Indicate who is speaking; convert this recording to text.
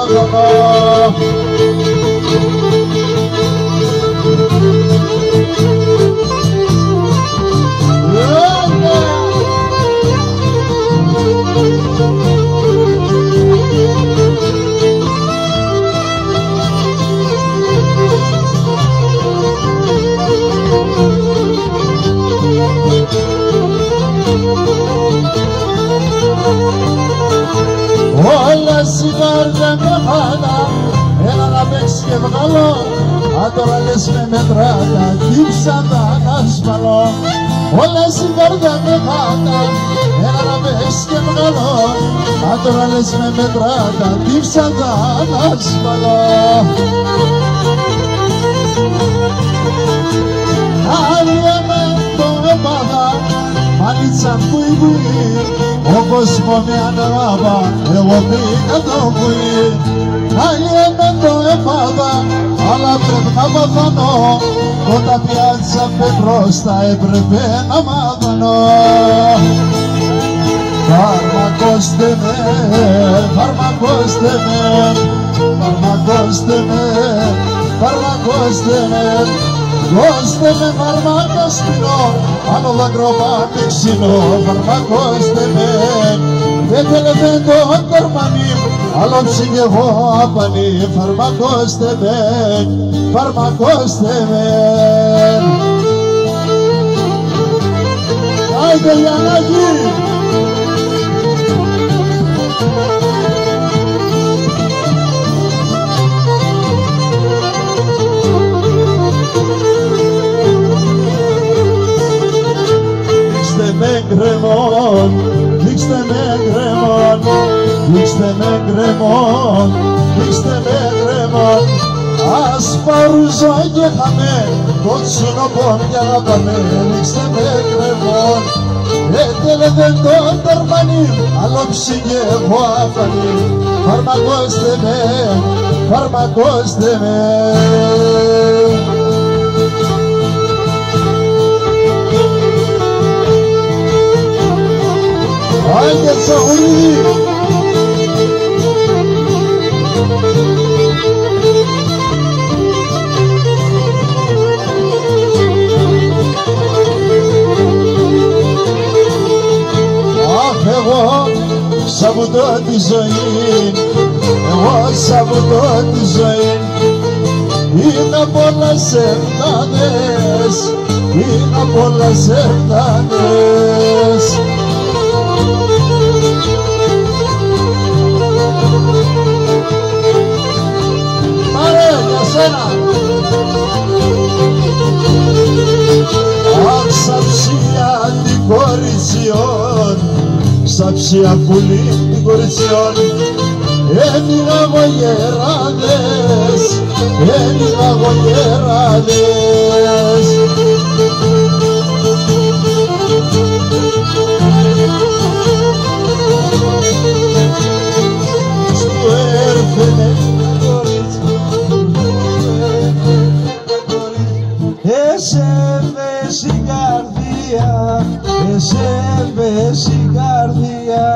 Speaker 1: μάδωνο. Όλα σιγάρια με χάνα, έλα να παίξεις και βγάλω. Αν τώρα λες με μετράτα, κύψατα να σπαλώ. Όλα σιγάρια με χάνα, έλα να παίξεις και βγάλω. Αν τώρα λες με μετράτα, κύψατα να σπαλώ. Άλλιαμε το έπαθα, μάλιτσα κουί-κουί. Ο κόσμος με αναλάβα, εγώ πήγα το κουί. Άλλιαμε το έπαθα, αλλά πρέπει να παθανώ. Όταν πιάτσα με μπροστά έπρεπε να μάθανω. Φαρμακώστε με, φαρμακώστε με, φαρμακώστε με, φαρμακώστε με. Δώστε με φαρμάκα σπινό, άλλο δακροπάτι ξινό. Φαρμακώστε με, δεν θέλετε το τερμανί, άλλο ψυγεγώ απανί. Φαρμακώστε με, φαρμακώστε με. Άιντε Γιαννάκη! Γκρεμόν, δείξτε με γκρεμόν, δείξτε με γκρεμόν, δείξτε με γκρεμόν. Ας παρούζω και χαμέ, το τσουνοπόν για να πάμε. Δείξτε με γκρεμόν, δεν το τερμανί, άλλο ψυγεύω αφανί. Φαρμακώστε με, φαρμακώστε με. Άιντε Τσαγουρίδη! Αχ, εγώ σαβουτώ τη ζωή, εγώ σαβουτώ τη ζωή. Είναι πολλές ευθάνες, είναι πολλές ευθάνες. Αχ, σαψία την κοριτσιόν, σαψία πουλή την κοριτσιόν. Έμεινα εγώ γεράδες, έμεινα εγώ γεράδες. Σου έρθαινε εσέβες η καρδία, εσέβες η καρδία.